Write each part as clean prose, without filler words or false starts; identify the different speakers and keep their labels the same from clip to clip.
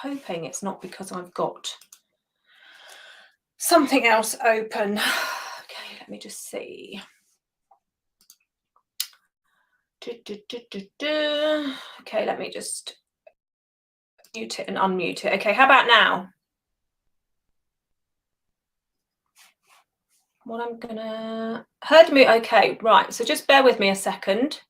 Speaker 1: hoping it's not because I've got something else open. Okay, let me just see. Okay, let me just mute it and unmute it. Okay, how about now? What I'm gonna heard me. Okay, right. So just bear with me a second.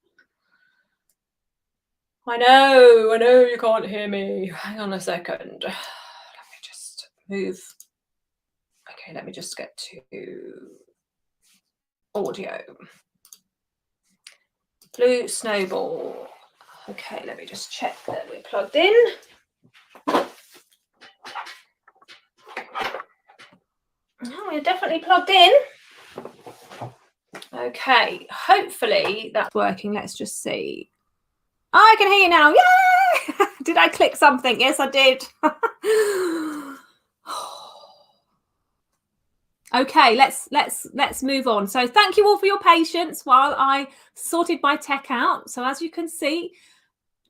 Speaker 1: I know you can't hear me. Hang on a second. Let me just move. Okay, let me just get to audio. Blue snowball. Okay, let me just check that we're plugged in. Oh, we're definitely plugged in. Okay, hopefully that's working. Let's just see. Oh, I can hear you now. Yay! Did I click something? Yes, I did. Okay, let's move on. So thank you all for your patience while I sorted my tech out. So as you can see,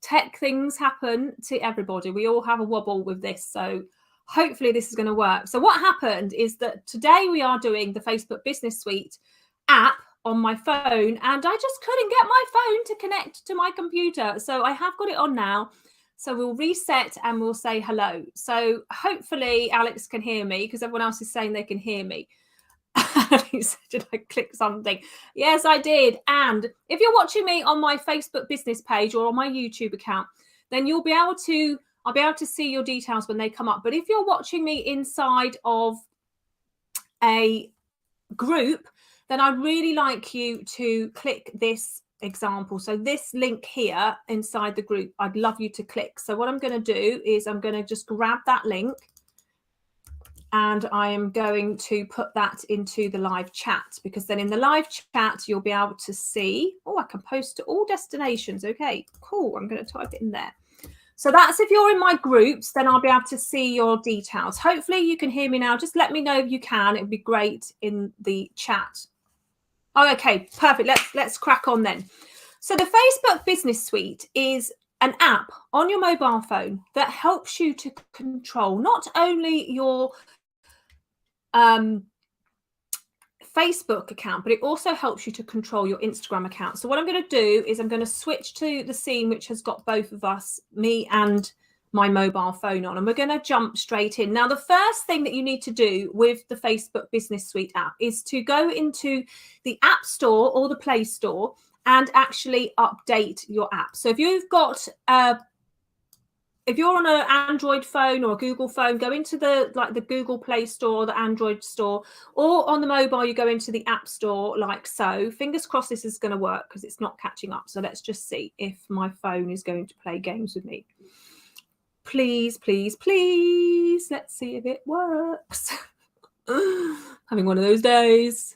Speaker 1: tech things happen to everybody. We all have a wobble with this. So hopefully this is going to work. So what happened is that today we are doing the Facebook Business Suite app on my phone, and I just couldn't get my phone to connect to my computer. So I have got it on now. So we'll reset and we'll say hello. So hopefully Alex can hear me because everyone else is saying they can hear me. He said, did I click something? Yes, I did. And if you're watching me on my Facebook business page or on my YouTube account, then I'll be able to see your details when they come up. But if you're watching me inside of a group, then I'd really like you to click this example. So this link here inside the group, I'd love you to click. So what I'm going to do is I'm going to just grab that link and I am going to put that into the live chat, because then in the live chat, you'll be able to see, oh, I can post to all destinations. Okay, cool. I'm going to type it in there. So that's if you're in my groups, then I'll be able to see your details. Hopefully you can hear me now. Just let me know if you can. It would be great in the chat. Oh, okay, perfect. Let's crack on then. So the Facebook Business Suite is an app on your mobile phone that helps you to control not only your Facebook account, but it also helps you to control your Instagram account. So what I'm going to do is I'm going to switch to the scene which has got both of us, me and my mobile phone on, and we're going to jump straight in. Now, the first thing that you need to do with the Facebook Business Suite app is to go into the App Store or the Play Store and actually update your app. So if you've got if you're on an Android phone or a Google phone, go into the Google Play Store or the Android store, or on the mobile, you go into the App Store like so. Fingers crossed this is going to work because it's not catching up. So let's just see if my phone is going to play games with me. Please, please, please. Let's see if it works. Having one of those days.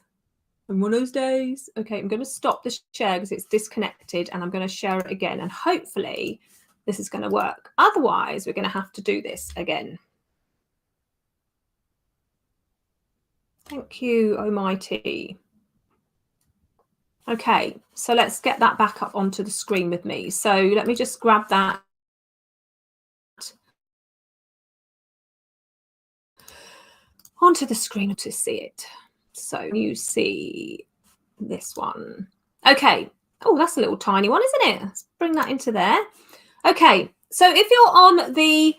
Speaker 1: Okay, I'm going to stop the share because it's disconnected, and I'm going to share it again. And hopefully this is going to work. Otherwise, we're going to have to do this again. Thank you, Almighty. Okay, so let's get that back up onto the screen with me. So let me just grab that onto the screen to see it. So you see this one. Okay. Oh, that's a little tiny one, isn't it? Let's bring that into there. Okay, so if you're on the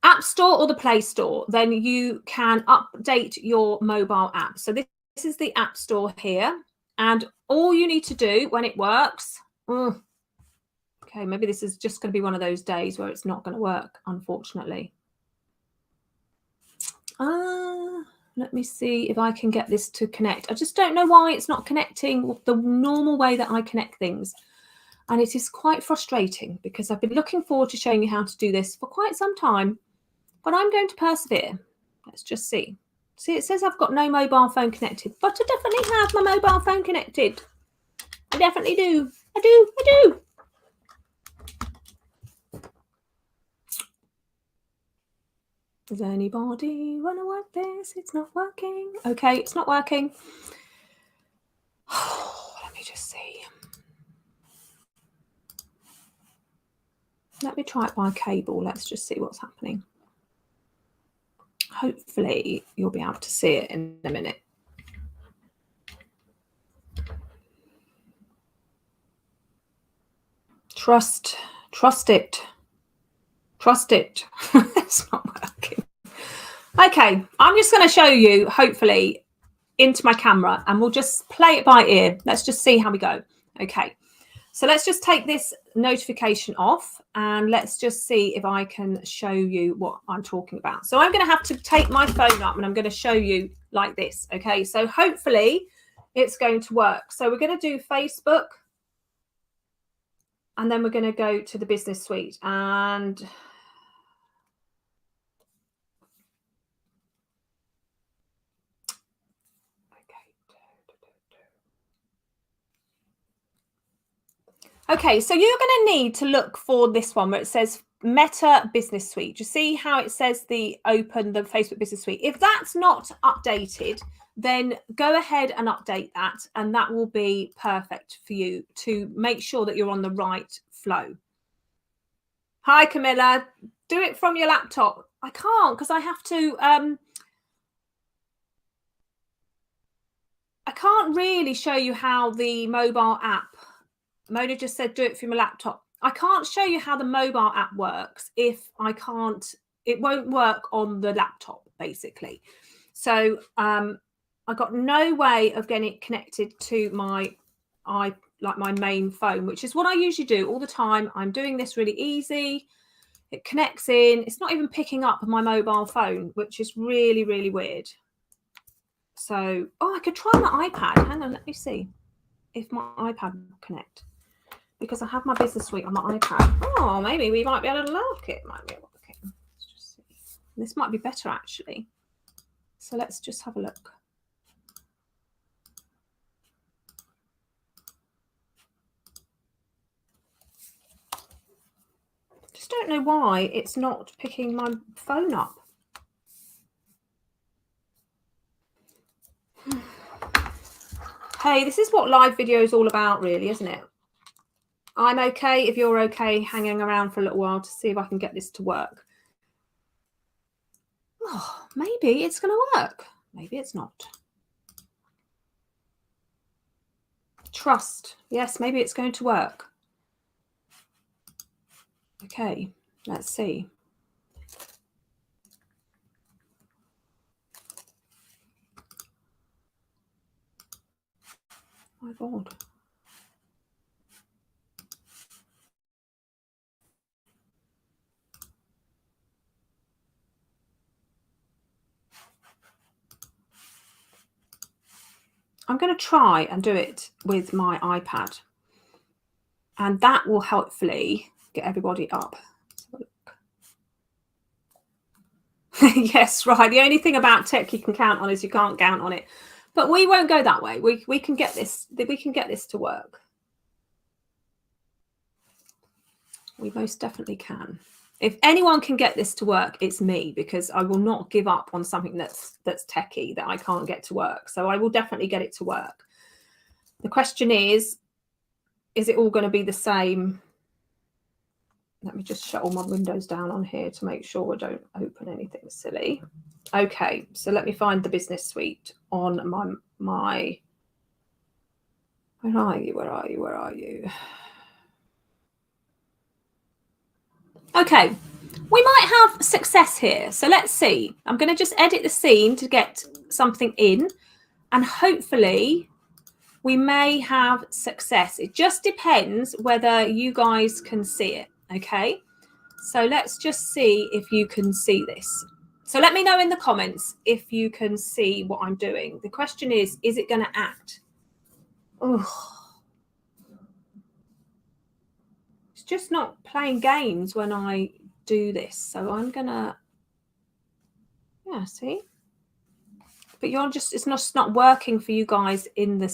Speaker 1: App Store or the Play Store, then you can update your mobile app. So this is the App Store here, and all you need to do when it works, okay, maybe this is just going to be one of those days where it's not going to work, unfortunately. Let me see if I can get this to connect. I just don't know why it's not connecting the normal way that I connect things. And it is quite frustrating because I've been looking forward to showing you how to do this for quite some time, but I'm going to persevere. Let's just see. See, it says I've got no mobile phone connected, but I definitely have my mobile phone connected. I definitely do. I do. Does anybody want to work this? It's not working. Okay, it's not working. Let me just see. Let me try it by cable. Let's just see what's happening. Hopefully you'll be able to see it in a minute. Trust it. Trust it. It's not working. Okay, I'm just going to show you, hopefully, into my camera, and we'll just play it by ear. Let's just see how we go. Okay, so let's just take this notification off, and let's just see if I can show you what I'm talking about. So I'm going to have to take my phone up, and I'm going to show you like this. Okay, so hopefully it's going to work. So we're going to do Facebook, and then we're going to go to the business suite, and okay, so you're going to need to look for this one where it says Meta Business Suite. You see how it says the Facebook Business Suite? If that's not updated, then go ahead and update that, and that will be perfect for you to make sure that you're on the right flow. Hi, Camilla. Do it from your laptop. I can't because I have to... I can't really show you how the mobile app... Mona just said do it from a laptop. I can't show you how the mobile app works if I can't, it won't work on the laptop, basically. So I got no way of getting it connected to my my main phone, which is what I usually do all the time. I'm doing this really easy. It connects in. It's not even picking up my mobile phone, which is really, really weird. So, I could try my iPad. Hang on, let me see if my iPad will connect. Because I have my business suite on my iPad. Oh, maybe we might be able to look. It might be working. Let's just see. This might be better, actually. So let's just have a look. Just don't know why it's not picking my phone up. Hey, this is what live video is all about, really, isn't it? I'm okay if you're okay hanging around for a little while to see if I can get this to work. Oh, maybe it's going to work. Maybe it's not. Trust. Yes, maybe it's going to work. Okay, let's see. My God. I'm going to try and do it with my iPad, and that will hopefully get everybody up. Yes, right. The only thing about tech you can count on is you can't count on it, but we won't go that way. We can get this. We can get this to work. We most definitely can. If anyone can get this to work, it's me, because I will not give up on something that's techie that I can't get to work. So I will definitely get it to work. The question is it all going to be the same? Let me just shut all my windows down on here to make sure I don't open anything silly. Okay, so let me find the business suite on my where are you? Okay, we might have success here. So let's see. I'm going to just edit the scene to get something in, and hopefully we may have success. It just depends whether you guys can see it. Okay, so let's just see if you can see this. So let me know in the comments if you can see what I'm doing. The question is it going to act? Oh, it's just not playing games when I do this. So I'm gonna, yeah, see. But you're just, it's not working for you guys in the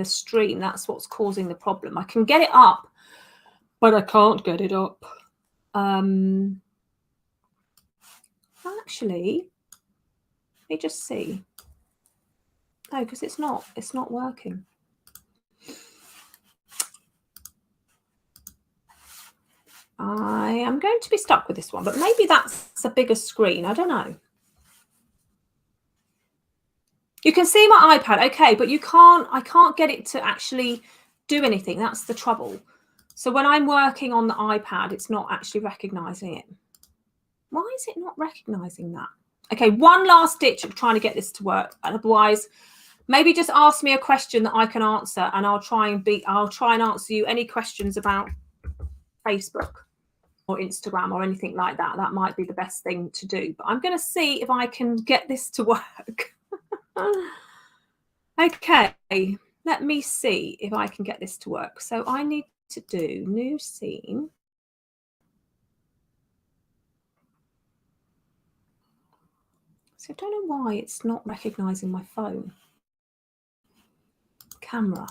Speaker 1: stream. That's what's causing the problem. I can get it up, but I can't get it up. Actually, let me just see. No, because it's not working. I am going to be stuck with this one, but maybe that's a bigger screen. I don't know. You can see my iPad, okay, but I can't get it to actually do anything. That's the trouble. So when I'm working on the iPad, it's not actually recognizing it. Why is it not recognizing that? Okay, one last ditch of trying to get this to work. Otherwise, maybe just ask me a question that I can answer, and I'll try and answer you any questions about Facebook or Instagram or anything like that. That might be the best thing to do. But I'm going to see if I can get this to work. Okay, let me see if I can get this to work. So I need to do new scene. So I don't know why it's not recognizing my phone. Camera.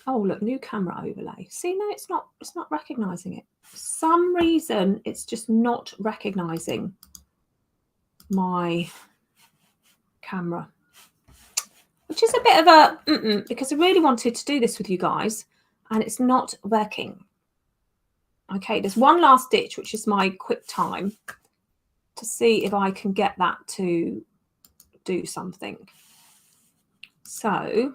Speaker 1: Oh, look, new camera overlay. See, no, it's not recognizing it. For some reason, it's just not recognizing my camera, which is a bit of a because I really wanted to do this with you guys, and it's not working. Okay, there's one last ditch, which is my quick time to see if I can get that to do something. So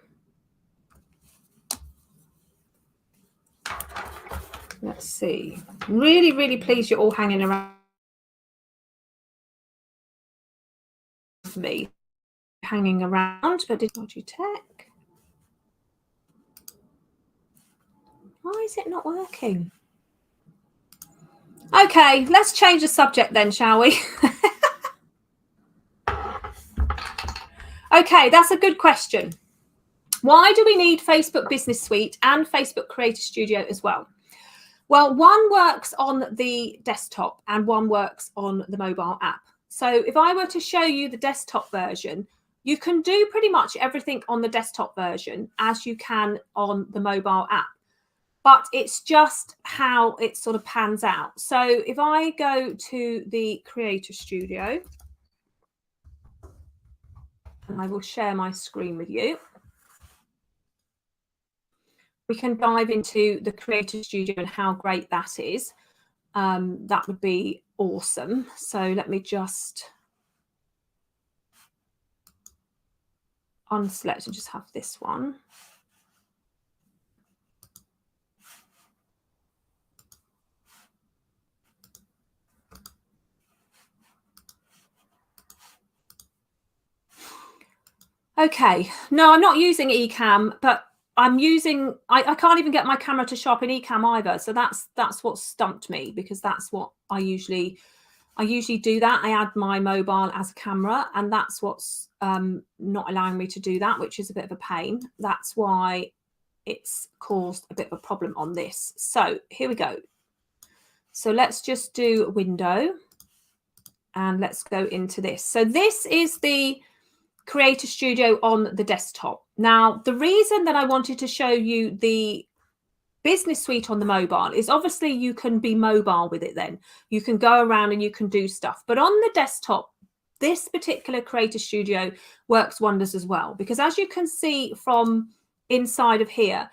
Speaker 1: let's see. Really, really pleased you're all hanging around for me. Hanging around, but did not you tech? Why is it not working? Okay, let's change the subject then, shall we? Okay, that's a good question. Why do we need Facebook Business Suite and Facebook Creator Studio as well? Well, one works on the desktop and one works on the mobile app. So if I were to show you the desktop version, you can do pretty much everything on the desktop version as you can on the mobile app. But it's just how it sort of pans out. So if I go to the Creator Studio, and I will share my screen with you, we can dive into the Creator Studio and how great that is. That would be awesome. So let me just unselect and just have this one. Okay, no, I'm not using Ecamm, but I'm using, I can't even get my camera to show up in Ecamm either. So that's what stumped me, because that's what I usually do that. I add my mobile as a camera, and that's what's not allowing me to do that, which is a bit of a pain. That's why it's caused a bit of a problem on this. So here we go. So let's just do a window and let's go into this. So this is the Creator Studio on the desktop. Now, the reason that I wanted to show you the Business Suite on the mobile is obviously you can be mobile with it then. You can go around and you can do stuff. But on the desktop, this particular Creator Studio works wonders as well, because as you can see from inside of here,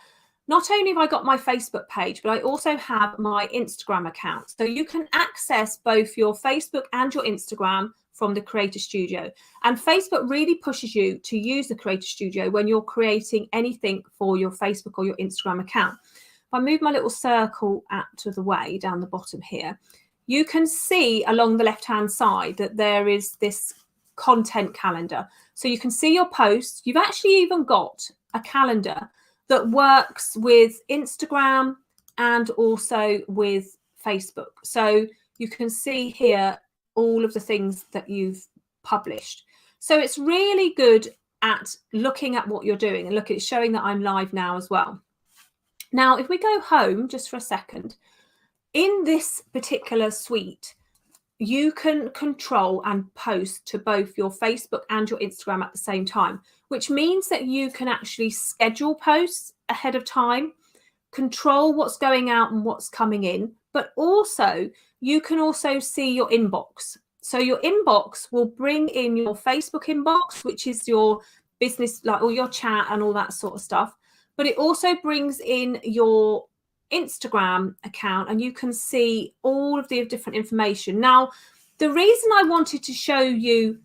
Speaker 1: not only have I got my Facebook page, but I also have my Instagram account. So you can access both your Facebook and your Instagram from the Creator Studio. And Facebook really pushes you to use the Creator Studio when you're creating anything for your Facebook or your Instagram account. If I move my little circle out of the way down the bottom here, you can see along the left-hand side that there is this content calendar. So you can see your posts. You've actually even got a calendar that works with Instagram and also with Facebook. So you can see here all of the things that you've published. So it's really good at looking at what you're doing, and look, it's showing that I'm live now as well. Now, if we go home just for a second, in this particular suite, you can control and post to both your Facebook and your Instagram at the same time, which means that you can actually schedule posts ahead of time, control what's going out and what's coming in, but also you can also see your inbox. So your inbox will bring in your Facebook inbox, which is your business, like all your chat and all that sort of stuff. But it also brings in your Instagram account, and you can see all of the different information. Now, the reason I wanted to show you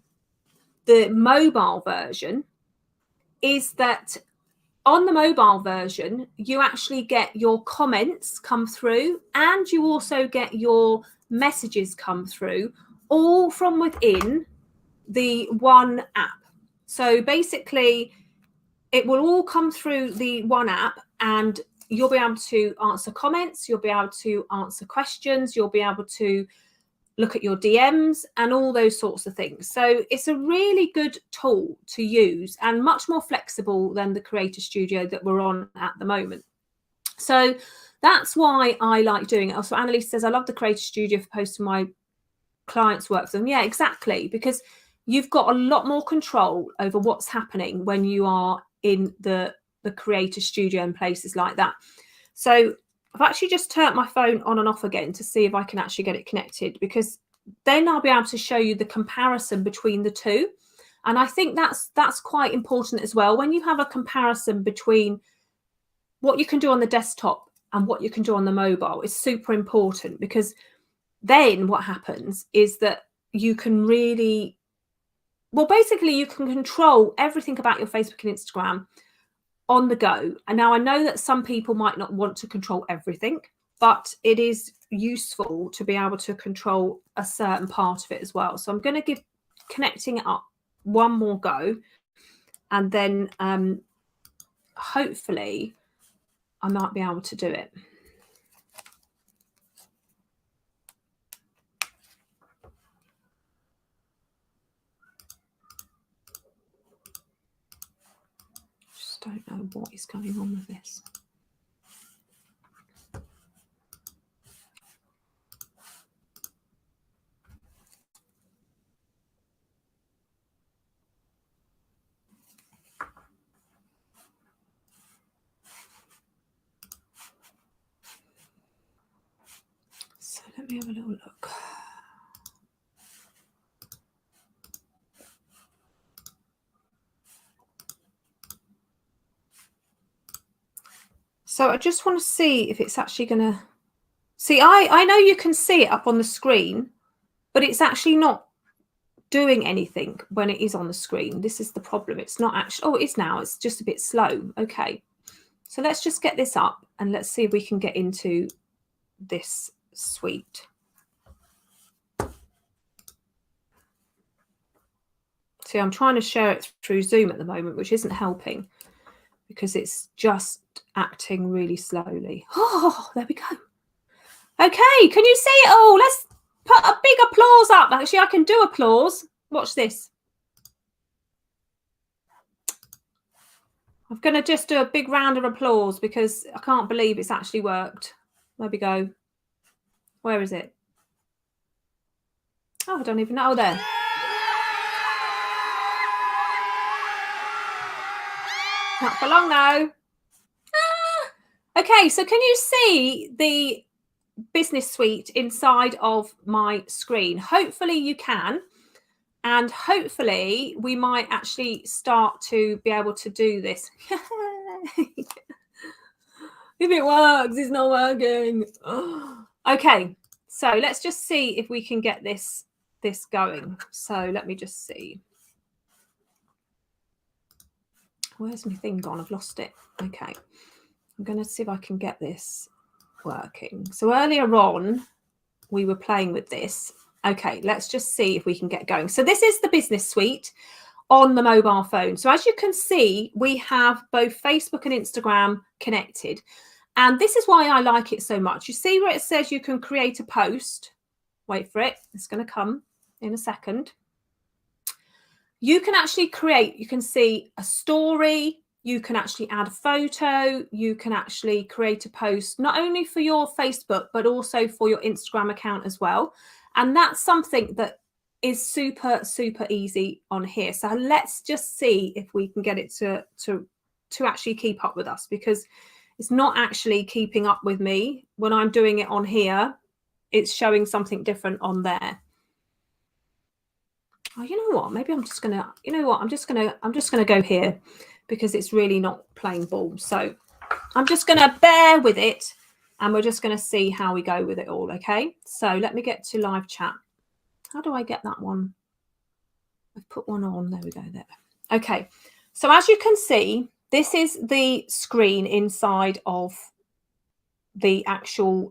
Speaker 1: the mobile version is that on the mobile version, you actually get your comments come through, and you also get your messages come through, all from within the one app. So basically, it will all come through the one app, and you'll be able to answer comments, you'll be able to answer questions, you'll be able to look at your DMs and all those sorts of things. So it's a really good tool to use and much more flexible than the Creator Studio that we're on at the moment. So that's why I like doing it. So Annalise says, I love the Creator Studio for posting my clients' work for them. Yeah, exactly. Because you've got a lot more control over what's happening when you are in the Creator Studio and places like that. So I've actually just turned my phone on and off again to see if I can actually get it connected, because then I'll be able to show you the comparison between the two. And I think that's quite important as well. When you have a comparison between what you can do on the desktop and what you can do on the mobile, it's super important, because then what happens is that you can really, well, basically you can control everything about your Facebook and Instagram on the go. And now I know that some people might not want to control everything, but it is useful to be able to control a certain part of it as well. So I'm going to give connecting it up one more go, and then hopefully I might be able to do it. Just don't know what is going on with this. So let me have a little look. So I just want to see if it's actually going to see. I know you can see it up on the screen, but it's actually not doing anything when it is on the screen. This is the problem. It's not actually, oh, it is now. It's just a bit slow. Okay. So let's just get this up and let's see if we can get into this suite. See, I'm trying to share it through Zoom at the moment, which isn't helping because it's just acting really slowly. Oh, there we go. Okay, can you see it all? Let's put a big applause up. Actually, I can do applause. Watch this. I'm going to just do a big round of applause because I can't believe it's actually worked. There we go. Where is it? Oh, I don't even know. Oh, there. Not for long, though. Okay, so can you see the business suite inside of my screen? Hopefully you can. And hopefully we might actually start to be able to do this. If it works, it's not working. Okay, so let's just see if we can get this going. So let me just see. Where's my thing gone? I've lost it. Okay, I'm going to see if I can get this working. So earlier on, we were playing with this. Okay, let's just see if we can get going. So this is the business suite on the mobile phone. So as you can see, we have both Facebook and Instagram connected. And this is why I like it so much. You see where it says you can create a post? Wait for it. It's going to come in a second. You can actually create, you can see a story, you can actually add a photo, you can actually create a post, not only for your Facebook, but also for your Instagram account as well. And that's something that is super, super easy on here. So let's just see if we can get it to actually keep up with us, because it's not actually keeping up with me. When I'm doing it on here, it's showing something different on there. Oh, you know what? Maybe I'm just going to, you know what? I'm just going to go here because it's really not playing ball. So I'm just going to bear with it and we're just going to see how we go with it all. Okay. So let me get to live chat. How do I get that one? I've put one on. There we go there. Okay. So as you can see, this is the screen inside of the actual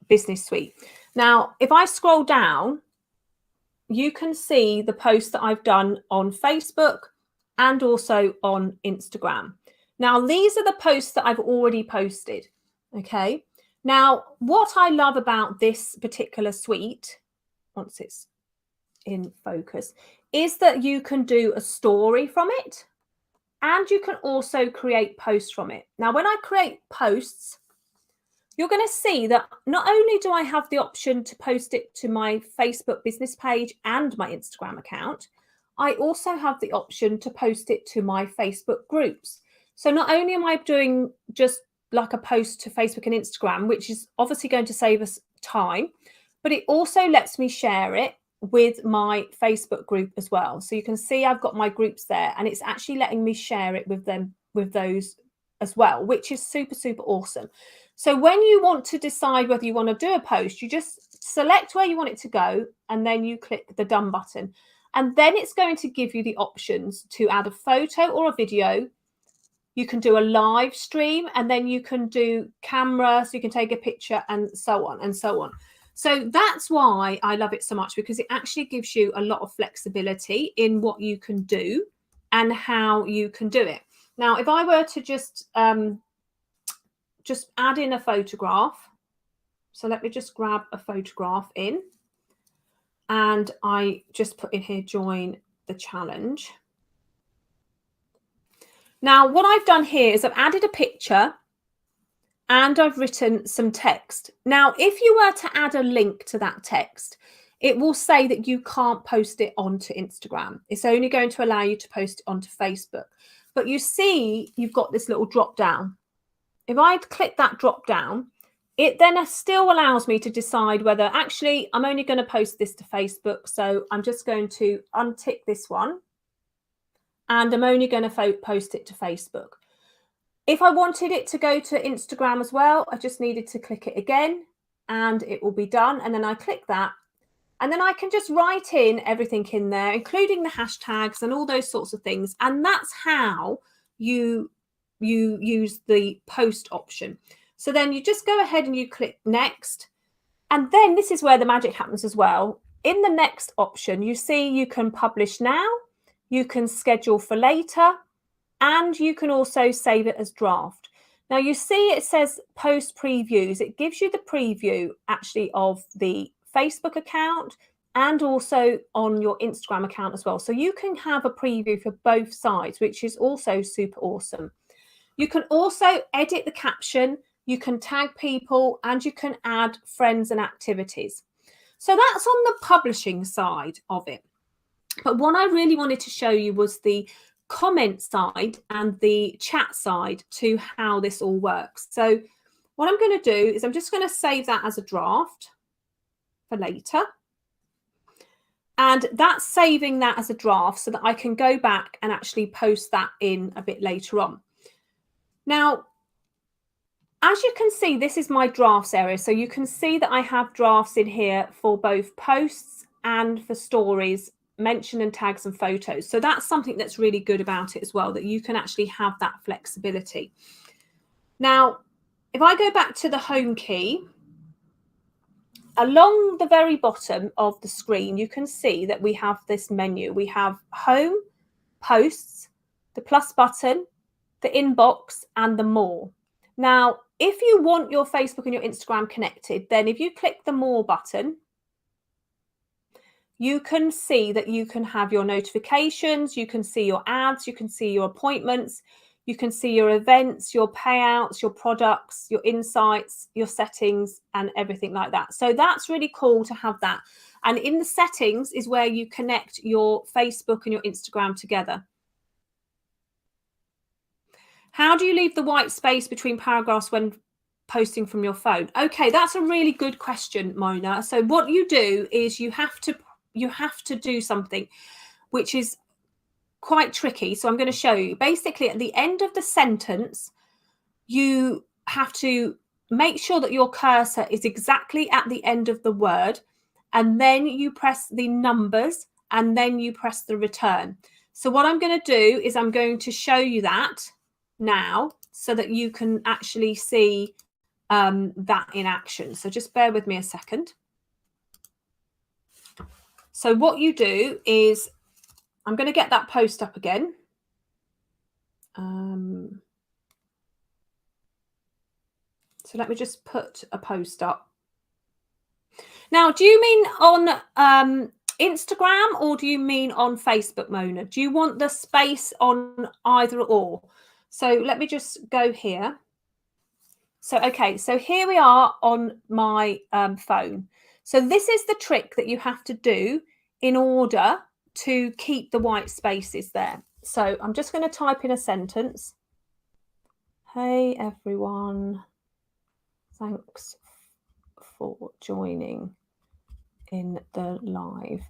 Speaker 1: business suite. Now, if I scroll down, you can see the posts that I've done on Facebook and also on Instagram. Now, these are the posts that I've already posted. Okay. Now, what I love about this particular suite, once it's in focus, is that you can do a story from it and you can also create posts from it. Now, when I create posts, you're going to see that not only do I have the option to post it to my Facebook business page and my Instagram account, I also have the option to post it to my Facebook groups. So not only am I doing just like a post to Facebook and Instagram, which is obviously going to save us time, but it also lets me share it with my Facebook group as well. So you can see I've got my groups there and it's actually letting me share it with them, with those as well, which is super, super awesome. So when you want to decide whether you want to do a post, you just select where you want it to go and then you click the done button. And then it's going to give you the options to add a photo or a video. You can do a live stream and then you can do camera, so you can take a picture and so on and so on. So that's why I love it so much, because it actually gives you a lot of flexibility in what you can do and how you can do it. Now, if I were to just add in a photograph. So let me just grab a photograph in and I just put in here, join the challenge. Now, what I've done here is I've added a picture and I've written some text. Now, if you were to add a link to that text, it will say that you can't post it onto Instagram. It's only going to allow you to post it onto Facebook. But you see, you've got this little drop down. If I click that drop down, it then still allows me to decide whether actually I'm only going to post this to Facebook. So I'm just going to untick this one and I'm only going to post it to Facebook. If I wanted it to go to Instagram as well, I just needed to click it again and it will be done. And then I click that and then I can just write in everything in there, including the hashtags and all those sorts of things. And that's how you use the post option. So then you just go ahead and you click next. And then this is where the magic happens as well. In the next option, you see you can publish now, you can schedule for later, and you can also save it as draft. Now you see it says post previews. It gives you the preview actually of the Facebook account and also on your Instagram account as well. So you can have a preview for both sides, which is also super awesome. You can also edit the caption, you can tag people, and you can add friends and activities. So that's on the publishing side of it. But what I really wanted to show you was the comment side and the chat side to how this all works. So what I'm going to do is I'm just going to save that as a draft for later. And that's saving that as a draft so that I can go back and actually post that in a bit later on. Now, as you can see, this is my drafts area. So you can see that I have drafts in here for both posts and for stories, mention and tags and photos. So that's something that's really good about it as well, that you can actually have that flexibility. Now, if I go back to the home key, along the very bottom of the screen, you can see that we have this menu. We have home, posts, the plus button, the inbox, and the more. Now, if you want your Facebook and your Instagram connected, then if you click the more button, you can see that you can have your notifications, you can see your ads, you can see your appointments, you can see your events, your payouts, your products, your insights, your settings, and everything like that. So that's really cool to have that. And in the settings is where you connect your Facebook and your Instagram together. How do you leave the white space between paragraphs when posting from your phone? Okay, that's a really good question, Mona. So what you do is you have to you have to do something which is quite tricky. So I'm going to show you. Basically, at the end of the sentence, you have to make sure that your cursor is exactly at the end of the word, and then you press the numbers, and then you press the return. So what I'm going to do is I'm going to show you that now so that you can actually see that in action. So just bear with me a second. So what you do is, I'm going to get that post up again. So let me just put a post up. Now, do you mean on Instagram or do you mean on Facebook, Mona? Do you want the space on either or? So let me just go here. So, okay, so here we are on my phone. So this is the trick that you have to do in order to keep the white spaces there. So I'm just going to type in a sentence. Hey, everyone. Thanks for joining in the live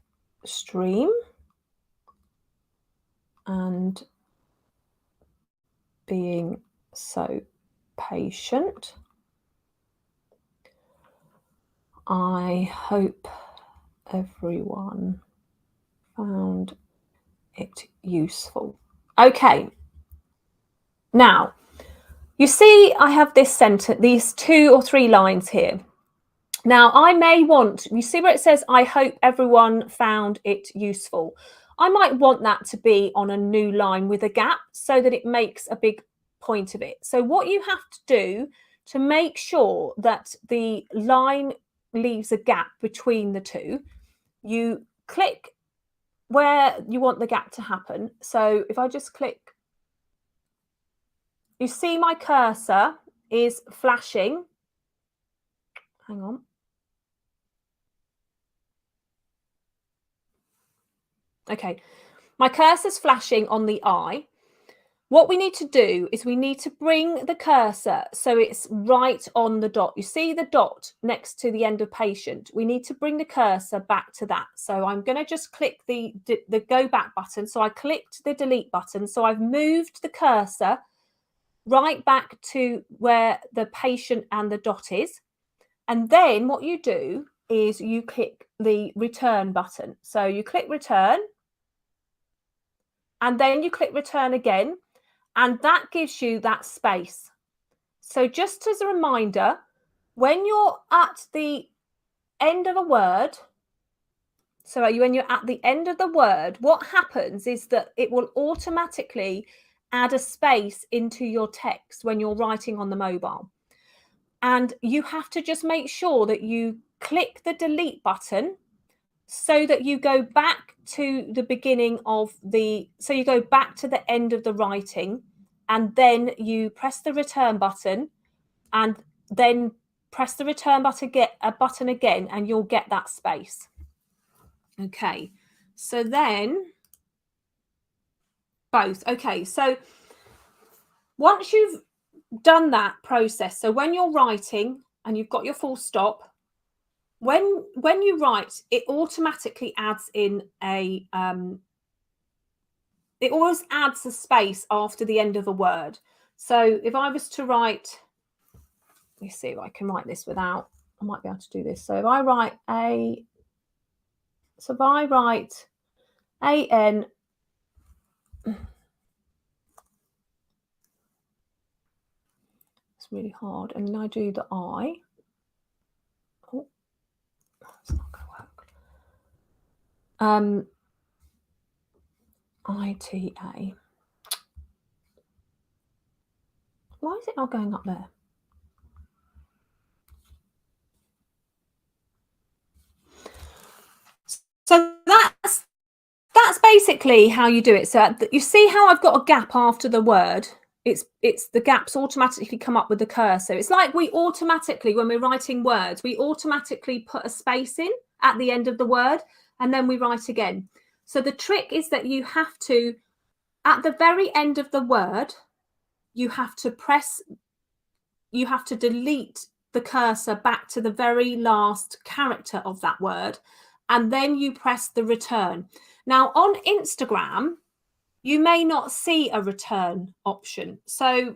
Speaker 1: stream and being so patient. I hope everyone found it useful. Okay. Now, you see I have this sentence, these 2 or 3 lines here. Now, I may want, you see where it says, I hope everyone found it useful. I might want that to be on a new line with a gap so that it makes a big point of it. So what you have to do to make sure that the line leaves a gap between the two, you click where you want the gap to happen. So if I just click, you see my cursor is flashing. Hang on. Okay, my cursor's flashing on the eye. What we need to do is we need to bring the cursor so it's right on the dot. You see the dot next to the end of patient. We need to bring the cursor back to that. So I'm going to just click the go back button. So I clicked the delete button. So I've moved the cursor right back to where the patient and the dot is. And then what you do is you click the return button. So you click return. And then you click return again, and that gives you that space. So just as a reminder, when you're at the end of a word, so when you're at the end of the word, what happens is that it will automatically add a space into your text when you're writing on the mobile. And you have to just make sure that you click the delete button so that you go back to the beginning of so you go back to the end of the writing, and then you press the return button and then press the return button again, and you'll get that space. Okay, so then both. Okay, so once you've done that process, so when you're writing and you've got your full stop, when you write, it automatically adds in a it always adds a space after the end of a word. So if I was to write, let me see if I can write this without, I might be able to do this. So if I write AN, it's really hard, and then I do the I. Oh, that's not going to work. ITA. Why is it not going up there? So that's basically how you do it. So you see how I've got a gap after the word. It's the gaps automatically come up with the cursor. It's like we automatically, when we're writing words, we automatically put a space in at the end of the word, and then we write again. So the trick is that you have to, at the very end of the word, you have to delete the cursor back to the very last character of that word. and then you press the return. Now on Instagram, you may not see a return option. So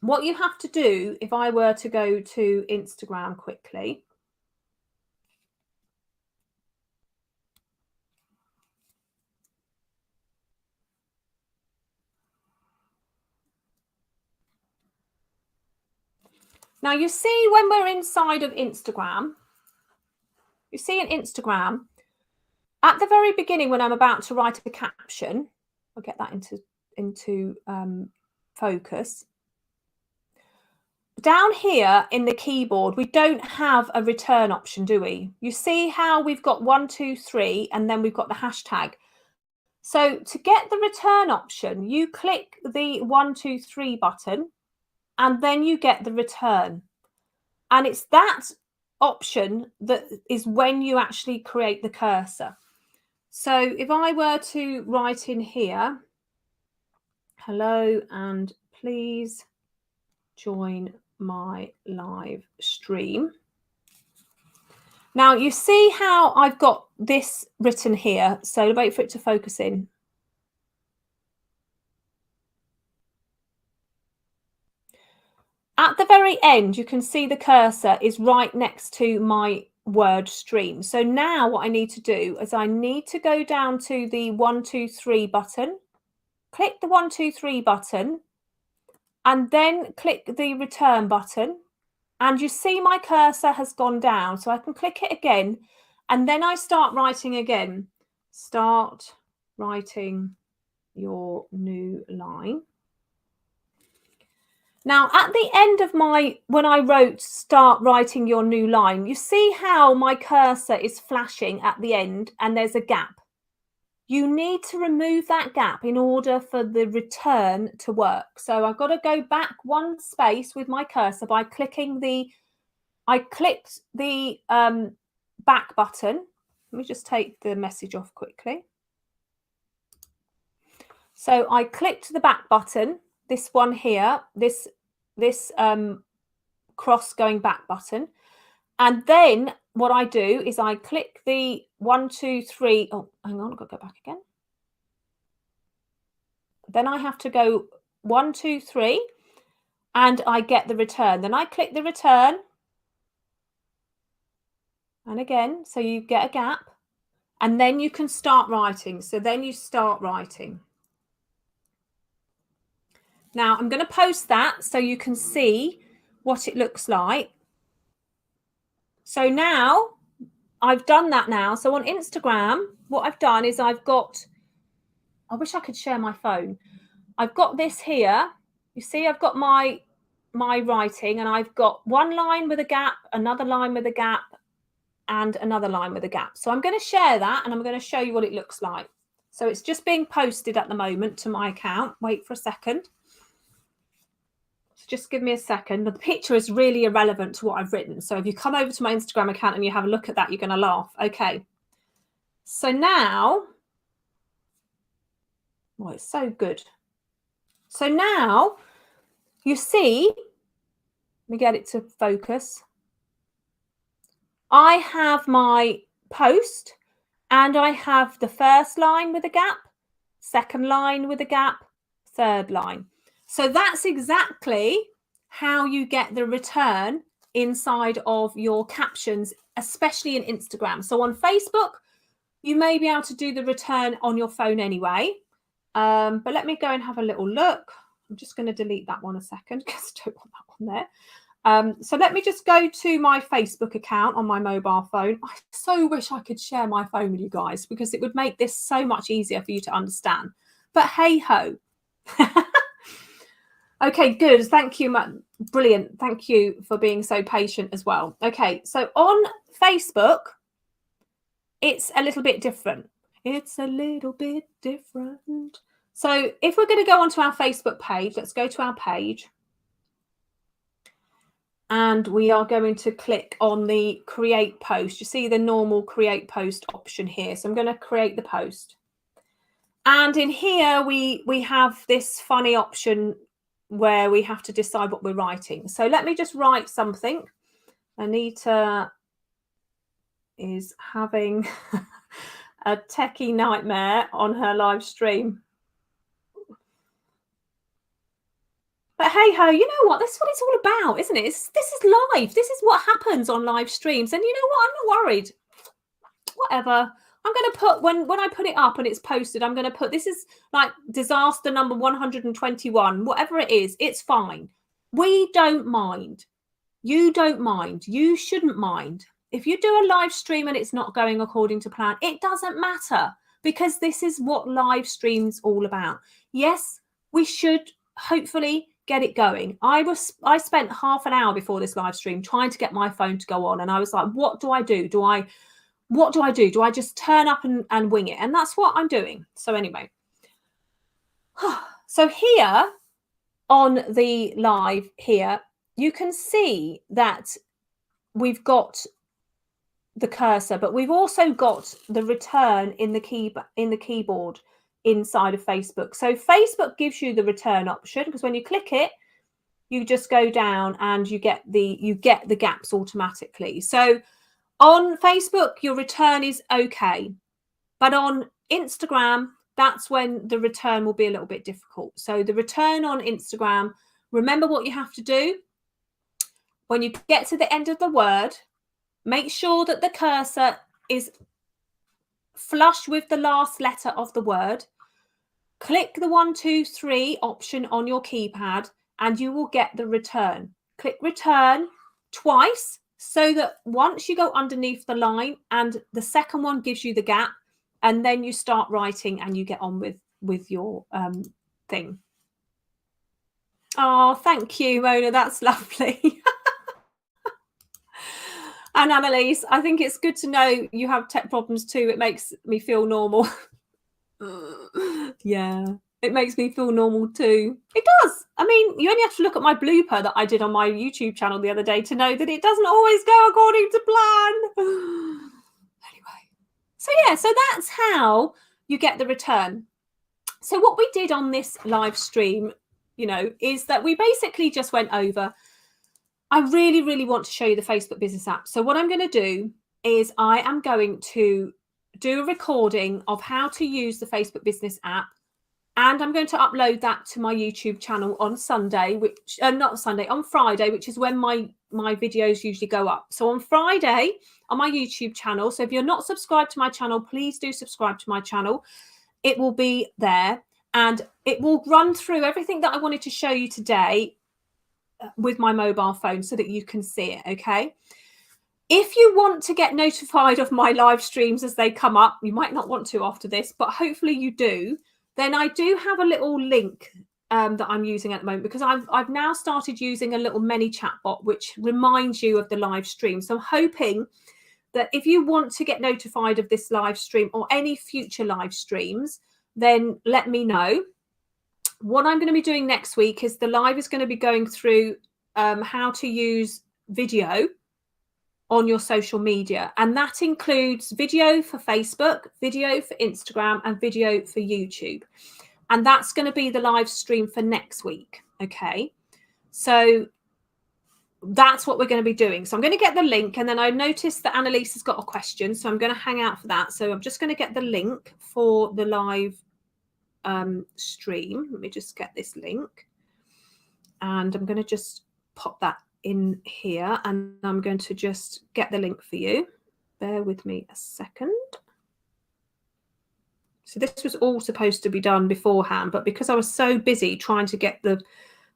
Speaker 1: what you have to do, if I were to go to Instagram quickly, now you see when we're inside of Instagram, you see in Instagram, at the very beginning when I'm about to write a caption, I'll get that into focus. Down here in the keyboard, we don't have a return option, do we? You see how we've got 1, 2, 3, and then we've got the hashtag. So to get the return option, you click the 1, 2, 3 button, and then you get the return. And it's that option that is when you actually create the cursor. So if I were to write in here, hello, and please join my live stream. Now you see how I've got this written here. So wait for it to focus in. At the very end, you can see the cursor is right next to my word stream. So now what I need to do is I need to go down to the 1, 2, 3 button, click the 1, 2, 3 button, and then click the return button. And you see my cursor has gone down. So I can click it again, and then I start writing again. Start writing your new line. Now, at the end of when I wrote start writing your new line, you see how my cursor is flashing at the end and there's a gap. You need to remove that gap in order for the return to work. So I've got to go back one space with my cursor by clicking I clicked the back button. Let me just take the message off quickly. So I clicked the back button, this one here, this cross going back button. And then what I do is I click the 1, 2, 3. Oh, hang on, I've got to go back again. Then I have to go 1, 2, 3, and I get the return. Then I click the return. And again, so you get a gap. And then you can start writing. So then you start writing. Now I'm going to post that so you can see what it looks like. So now I've done that now. So on Instagram, what I've done is I wish I could share my phone. I've got this here. You see, I've got my writing, and I've got one line with a gap, another line with a gap, and another line with a gap. So I'm going to share that, and I'm going to show you what it looks like. So it's just being posted at the moment to my account. Wait for a second. So just give me a second. The picture is really irrelevant to what I've written. So if you come over to my Instagram account and you have a look at that, you're going to laugh. Okay. So now, oh, it's so good. So now you see, let me get it to focus. I have my post, and I have the first line with a gap, second line with a gap, third line. So that's exactly how you get the return inside of your captions, especially in Instagram. So on Facebook, you may be able to do the return on your phone anyway. But let me go and have a little look. I'm just going to delete that one a second because I don't want that one there. So let me just go to my Facebook account on my mobile phone. I so wish I could share my phone with you guys because it would make this so much easier for you to understand. But hey ho. Okay, good. Thank you. Brilliant. Thank you for being so patient as well. Okay, so on Facebook, it's a little bit different. It's a little bit different. So if we're going to go onto our Facebook page, let's go to our page. And we are going to click on the create post. You see the normal create post option here. So I'm going to create the post. And in here, we have this funny option where we have to decide what we're writing. So let me just write something. Anita is having a techie nightmare on her live stream. But hey ho, you know what? This is what it's all about, isn't it? This is live. This is what happens on live streams. And you know what? I'm not worried. Whatever. I'm going to put, when I put it up and it's posted, I'm going to put, this is like disaster number 121. Whatever it is, it's fine. We don't mind. You don't mind. You shouldn't mind. If you do a live stream and it's not going according to plan, it doesn't matter, because this is what live stream's all about. Yes, we should hopefully get it going. I spent half an hour before this live stream trying to get my phone to go on, and I was like, what do I do? What do I do? Do I just turn up and wing it? And that's what I'm doing. So anyway, so here on the live here, you can see that we've got the cursor, but we've also got the return in the keyboard inside of Facebook. So Facebook gives you the return option, because when you click it, you just go down and you get the gaps automatically. So on Facebook, your return is okay, but on Instagram, that's when the return will be a little bit difficult. So the return on Instagram, remember what you have to do. When you get to the end of the word, make sure that the cursor is flush with the last letter of the word. Click the 1, 2, 3 option on your keypad and you will get the return. Click return twice, so that once you go underneath the line and the second one gives you the gap, and then you start writing and you get on with your thing. Oh, thank you, Mona. That's lovely. And Annalise, I think it's good to know you have tech problems too. It makes me feel normal. Yeah, it makes me feel normal too. It does. I mean, you only have to look at my blooper that I did on my YouTube channel the other day to know that it doesn't always go according to plan. Anyway, so yeah, so that's how you get the return. So what we did on this live stream, you know, is that we basically just went over, I really, really want to show you the Facebook business app. So what I'm going to do is I am going to do a recording of how to use the Facebook business app. And I'm going to upload that to my YouTube channel on Sunday, which on Friday, which is when my videos usually go up. So on Friday on my YouTube channel. So if you're not subscribed to my channel, please do subscribe to my channel. It will be there and it will run through everything that I wanted to show you today with my mobile phone so that you can see it. Okay. If you want to get notified of my live streams as they come up, you might not want to after this, but hopefully you do. Then I do have a little link that I'm using at the moment, because I've now started using a little mini chat bot which reminds you of the live stream. So I'm hoping that if you want to get notified of this live stream or any future live streams, then let me know. What I'm going to be doing next week is the live is going to be going through how to use video on your social media. And that includes video for Facebook, video for Instagram, and video for YouTube. And that's going to be the live stream for next week. Okay. So that's what we're going to be doing. So I'm going to get the link, and then I noticed that Annalise has got a question. So I'm going to hang out for that. So I'm just going to get the link for the live stream. Let me just get this link. And I'm going to just pop that in here, and I'm going to just get the link for you. Bear with me a second. So this was all supposed to be done beforehand, but because I was so busy trying to get the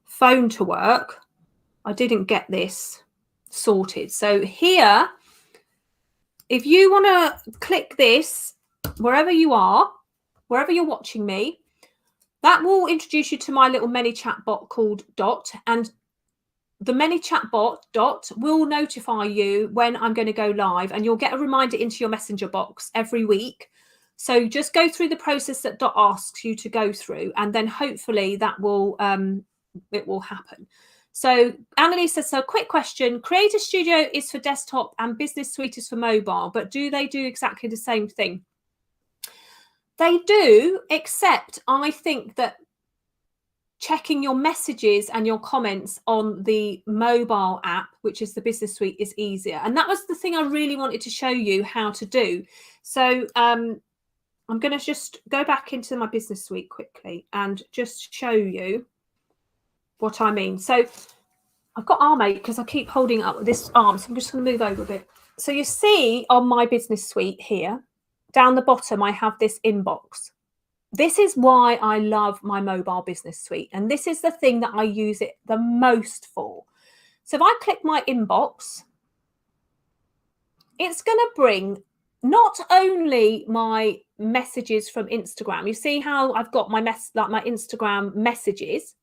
Speaker 1: phone to work, I didn't get this sorted. So here, if you want to click this, wherever you are, wherever you're watching me, that will introduce you to my little mini chat bot called Dot. And the mini chat bot Dot will notify you when I'm going to go live, and you'll get a reminder into your messenger box every week. So just go through the process that Dot asks you to go through, and then hopefully that will it will happen. So Annalise says, so quick question, Creator Studio is for desktop and Business Suite is for mobile, but do they do exactly the same thing? They do, except I think that checking your messages and your comments on the mobile app, which is the Business Suite, is easier. And that was the thing I really wanted to show you how to do. So I'm going to just go back into my Business Suite quickly and just show you what I mean. So I've got arm ache because I keep holding up with this arm, so I'm just going to move over a bit. So you see on my Business Suite here, down the bottom, I have this inbox. This is why I love my mobile Business Suite, and this is the thing that I use it the most for. So if I click my inbox, it's going to bring not only my messages from Instagram. You see how I've got my my Instagram messages.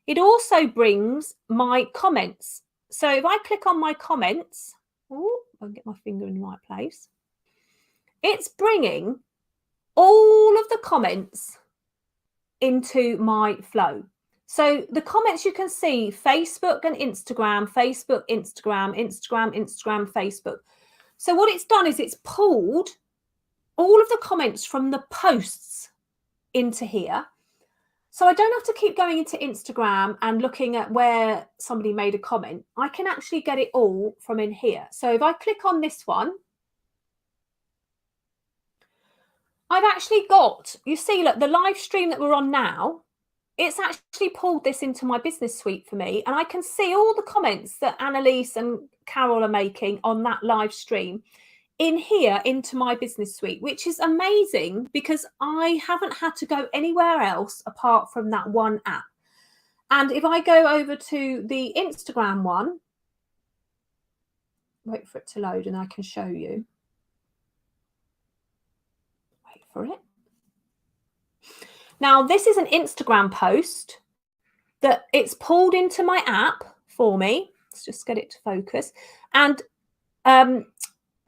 Speaker 1: It also brings my comments. So if I click on my comments, I'll get my finger in the right place. It's bringing all of the comments into my flow. So the comments you can see, Facebook and Instagram, Facebook, Instagram, Instagram, Instagram, Facebook. So what it's done is it's pulled all of the comments from the posts into here. So I don't have to keep going into Instagram and looking at where somebody made a comment. I can actually get it all from in here. So if I click on this one, I've actually got, you see, look, the live stream that we're on now, it's actually pulled this into my Business Suite for me. And I can see all the comments that Annalise and Carol are making on that live stream in here into my Business Suite, which is amazing because I haven't had to go anywhere else apart from that one app. And if I go over to the Instagram one, wait for it to load and I can show you. Wait for it. Now, this is an Instagram post that it's pulled into my app for me. Let's just get it to focus. And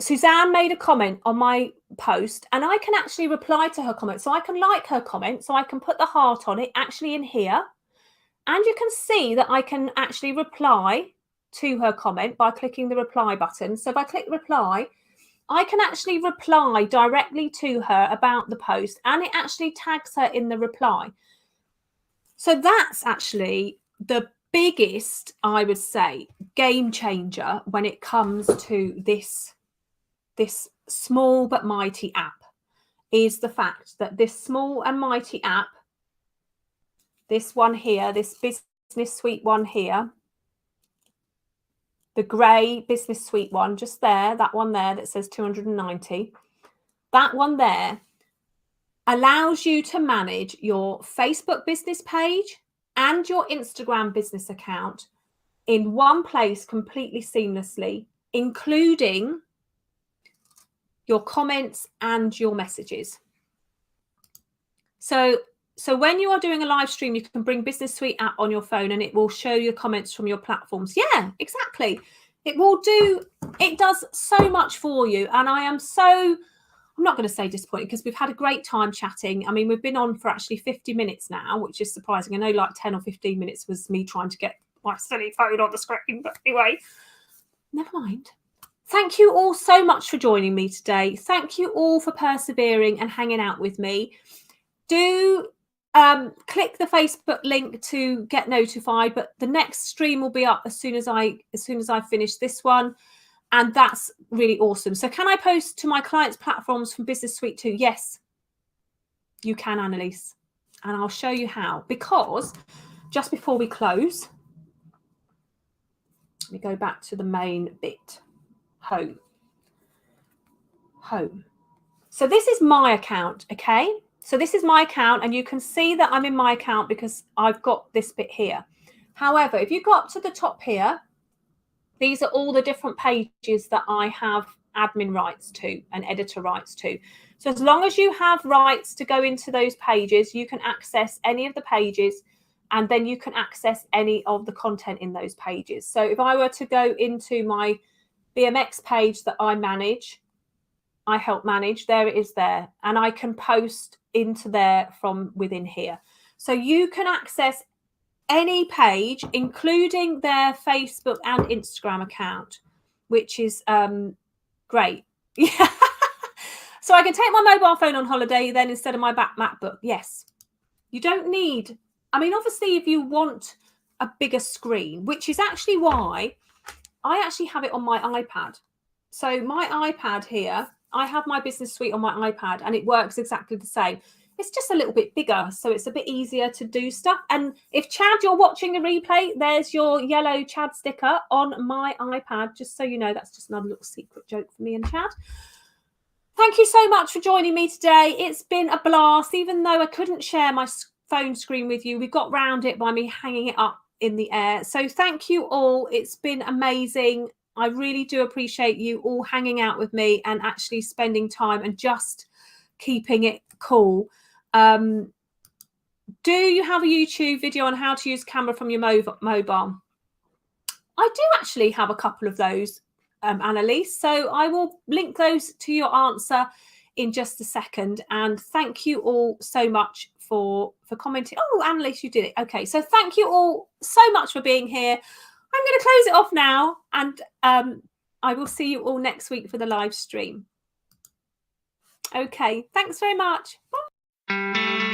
Speaker 1: Suzanne made a comment on my post and I can actually reply to her comment. So I can like her comment. So I can put the heart on it actually in here. And you can see that I can actually reply to her comment by clicking the reply button. So if I click reply, I can actually reply directly to her about the post and it actually tags her in the reply. So that's actually the biggest, I would say, game changer when it comes to this small but mighty app, is the fact that this small and mighty app, this one here, this Business Suite one here, the grey Business Suite one, just there, that one there that says 290, that one there allows you to manage your Facebook business page and your Instagram business account in one place completely seamlessly, including your comments and your messages. So when you are doing a live stream, you can bring Business Suite app on your phone and it will show you comments from your platforms. Yeah, exactly. It does so much for you. And I'm not going to say disappointed because we've had a great time chatting. I mean, we've been on for actually 50 minutes now, which is surprising. I know like 10 or 15 minutes was me trying to get my silly phone on the screen. But anyway, never mind. Thank you all so much for joining me today. Thank you all for persevering and hanging out with me. Do click the Facebook link to get notified, but the next stream will be up as soon as I finish this one, and that's really awesome. So can I post to my clients' platforms from Business Suite too? Yes, you can, Annalise, and I'll show you how. Because just before we close, let me go back to the main bit. Home. So this is my account, okay? So this is my account, and you can see that I'm in my account because I've got this bit here. However, if you go up to the top here, these are all the different pages that I have admin rights to and editor rights to. So as long as you have rights to go into those pages, you can access any of the pages, and then you can access any of the content in those pages. So if I were to go into my BMX page that I help manage, there it is there, and I can post into there from within here. So you can access any page, including their Facebook and Instagram account, which is great. Yeah. So I can take my mobile phone on holiday then instead of my MacBook. Yes. You don't need I mean, obviously, if you want a bigger screen, which is actually why I actually have it on my iPad. So my iPad here, I have my business suite on my iPad and it works exactly the same. It's just a little bit bigger, so it's a bit easier to do stuff. And if Chad, you're watching the replay, there's your yellow Chad sticker on my iPad, just so you know. That's just another little secret joke for me and Chad. Thank you so much for joining me today. It's been a blast. Even though I couldn't share my phone screen with you, we got round it by me hanging it up in the air. So thank you all. It's been amazing. I really do appreciate you all hanging out with me and actually spending time and just keeping it cool. Do you have a YouTube video on how to use Canva from your mobile? I do actually have a couple of those, Annalise. So I will link those to your answer in just a second. And thank you all so much for commenting. Oh, Annalise, you did it. Okay, so thank you all so much for being here. I'm going to close it off now, and I will see you all next week for the live stream. Okay, thanks very much. Bye.